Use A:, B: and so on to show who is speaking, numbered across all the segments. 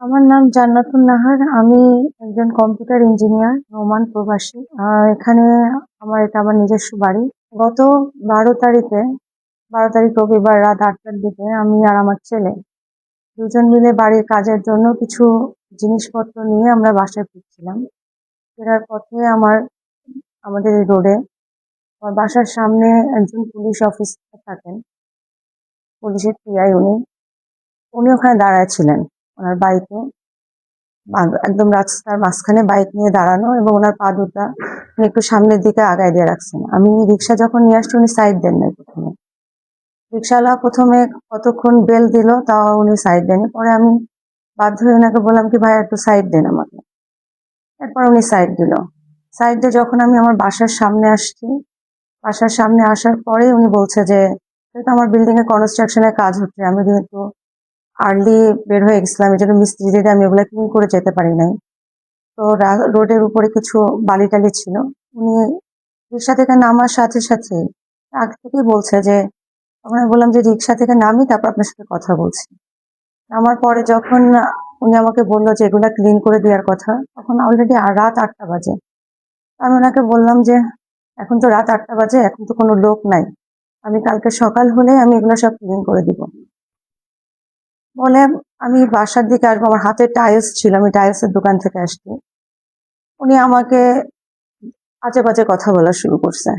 A: আমার নাম জান্নাতুন নাহার। আমি একজন কম্পিউটার ইঞ্জিনিয়ার, ওমান প্রবাসী। এখানে এটা আমার নিজস্ব বাড়ি। গত 12 তারিখে 12 তারিখ রবিবার রাত 8টার দিকে আমি আর আমার ছেলে দুজন মিলে বাড়ির কাজের জন্য কিছু জিনিসপত্র নিয়ে আমরা বাসায় ফিরছিলাম। ফেরার পথে আমাদের এই রোডে আমার বাসার সামনে একজন পুলিশ অফিসার থাকেন, পুলিশের পিআই। উনি ওখানে দাঁড়ায় ছিলেন ওনার বাইকে, একদম রাস্তার মাঝখানে বাইক নিয়ে দাঁড়ানো, এবং ওনার পা দুটা উনি একটু সামনের দিকে আগায় দিয়ে রাখছেন। আমি রিক্সা যখন নিয়ে আসছি উনি সাইড দেন নাই। রিক্সাওয়ালা প্রথমে কতক্ষণ বেল দিল, তাও উনি সাইড দেন। পরে আমি বাধ্য হয়ে ওনাকে বললাম কি ভাই একটু সাইড দেন আমাকে। এরপর উনি সাইড দিল। সাইড দিয়ে যখন আমি আমার বাসার সামনে আসছি, বাসার সামনে আসার পরে উনি বলছে যে যেহেতু আমার বিল্ডিং এ কনস্ট্রাকশনের কাজ হচ্ছে, আমি যেহেতু আর্লি বের হয়ে গেছিলাম, এই জন্য মিস্ত্রি দিয়ে আমি ওগুলো ক্লিন করে যেতে পারি নাই। তো রোডের উপরে কিছু বালি টালি ছিল। উনি রিক্সা থেকে নামার সাথে সাথে আগে থেকেই বলছে যে, তখন আমি বললাম যে রিক্সা থেকে নামি তারপর আপনার সাথে কথা বলছি। নামার পরে যখন উনি আমাকে বললো যে এগুলা ক্লিন করে দেওয়ার কথা, তখন অলরেডি রাত 8টা বাজে। আমি ওনাকে বললাম যে এখন তো রাত 8টা বাজে, এখন তো কোনো লোক নাই, আমি কালকে সকাল হলে আমি এগুলো সব ক্লিন করে দিব বলে আমি বাসার দিকে আসবো। আমার হাতে টাইলস ছিল, আমি টাইলসের দোকান থেকে আসছি। উনি আমাকে আজে বাজে কথা বলা শুরু করছে।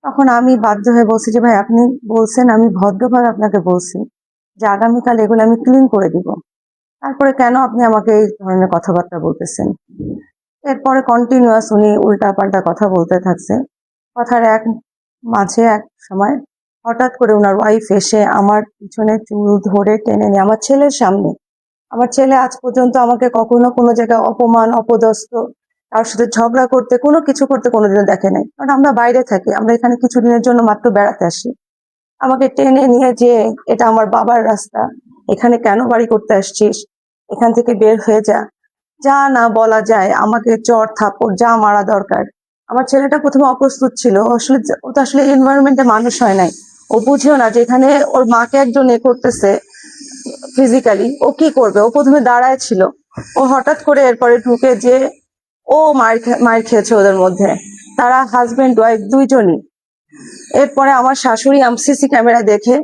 A: তখন আমি বাধ্য হয়ে বলছি যে ভাই আপনি বলছেন, আমি ভদ্রভাবে আপনাকে বলছি যে আগামীকাল এগুলো আমি ক্লিন করে দিব, তারপরে কেন আপনি আমাকে এই ধরনের কথাবার্তা বলতেছেন? এরপরে কন্টিনিউয়াস উনি উল্টা পাল্টা কথা বলতে থাকছে। কথার মাঝে এক সময় হঠাৎ করে ওনার ওয়াইফ এসে আমার পিছনে চুল ধরে টেনে নিয়ে আমার ছেলের সামনে, আমার ছেলে আজ পর্যন্ত আমাকে কখনো কোনো জায়গায় অপমান অপদস্থ তার সাথে ঝগড়া করতে কোনো কিছু করতে কোনোদিনও দেখে নাই, কারণ আমরা বাইরে থাকি, আমরা এখানে কিছুদিনের জন্য মাত্র বেড়াতে আসি। আমাকে টেনে নিয়ে যে এটা আমার বাবার রাস্তা, এখানে কেন বাড়ি করতে আসছিস, এখান থেকে বের হয়ে যা, যা না বলা যায়, আমাকে চড় থাপ্পড় যা মারা দরকার। আমার ছেলেটা প্রথমে অপ্রস্তুত ছিল, ও তো আসলে এনভায়রনমেন্টে মানুষ হয় নাই, ও বুঝেও না যে এখানে ওর মাকে একজন করতেছে ফিজিক্যালি, ও কি করবে। ও প্রথমে দাঁড়ায় ছিল, ও হঠাৎ করে এরপরে ঢুকে যে ও মার খেয়েছে ওদের মধ্যে, তারা হাজবেন্ড ওয়াইফ দুইজনই। এরপরে আমার শাশুড়ি সিসি ক্যামেরা দেখে,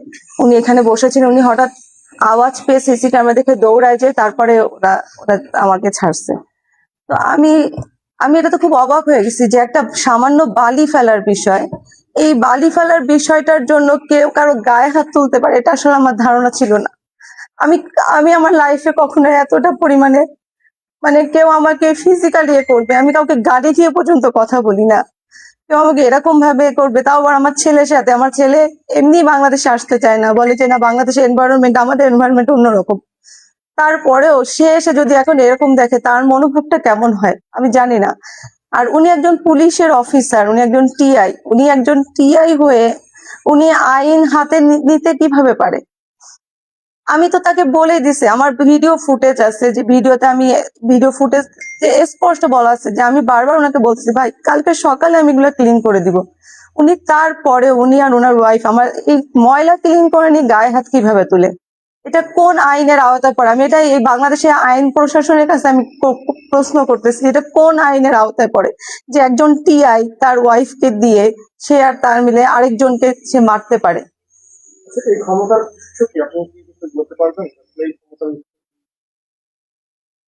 A: উনি এখানে বসেছিলেন, উনি হঠাৎ আওয়াজ পেয়ে সিসি ক্যামেরা দেখে দৌড়ায় যে, তারপরে ওরা ওরা আমাকে ছাড়ছে। তো আমি এটা তো খুব অবাক হয়ে গেছি যে একটা সামান্য বালি ফেলার বিষয়, এই বালি ফেলার বিষয়টার জন্য কেউ কারো গায়ে হাত তুলতে পারে, এটা আসলে আমার ধারণা ছিল না। আমি আমি আমার লাইফে কখনো এতটা পরিমাণে কেউ আমাকে ফিজিক্যালি করবে, আমি কাউকে গাড়ি দিয়ে পর্যন্ত কথা বলি না, কেউ আমাকে এরকম ভাবে করবে, তাও আবার আমার ছেলের সাথে। আমার ছেলে এমনি বাংলাদেশে আসতে চায় না, বলে যে না বাংলাদেশের এনভায়রনমেন্ট আমাদের এনভায়রনমেন্ট অন্যরকম। তারপরেও সে এসে যদি এখন এরকম দেখে, তার মনোভাবটা কেমন হয় আমি জানি না। আর উনি একজন পুলিশের অফিসার, উনি একজন টিআই, হয়ে উনি আইন হাতে নিতে কিভাবে পারে? আমি তো তাকে বলে দিছি, আমার ভিডিও ফুটেজ আছে, যে ভিডিওতে আমি ভিডিও ফুটেজ স্পষ্ট বলা আছে যে আমি বারবার ওনাকে বলছি ভাই কালকে সকালে আমি এগুলো ক্লিন করে দিব। তারপরে উনি আর ওনার ওয়াইফ আমার এই ময়লা ক্লিন করে নিয়ে গায়ে হাত কিভাবে তুলে? এটা কোন আইনের আওতায় পড়ে? আমি এটা এই বাংলাদেশের আইন প্রশাসনের কাছে আমি প্রশ্ন করতেছি, এটা কোন আইনের আওতায় পড়ে যে একজন টিআই তার ওয়াইফকে দিয়ে সে আর তার মিলে আরেকজনকে সে মারতে পারে?
B: এই ক্ষমতার উৎস কি আপনি কি কিছু বলতে পারবেন?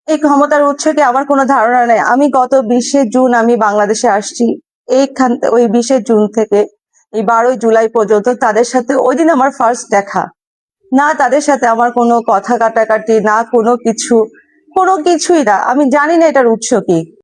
A: এই ক্ষমতার উৎস কি আমার কোনো ধারণা নেই। আমি গত 20শে জুন আমি বাংলাদেশে আসছি। ওই 20শে জুন থেকে এই 12ই জুলাই পর্যন্ত তাদের সাথে ওই দিন আমার ফার্স্ট দেখা। না তাদের সাথে আমার কোনো কথা কাটাকাটি, না কোনো কিছুই না। আমি জানি না এটার উৎস কি।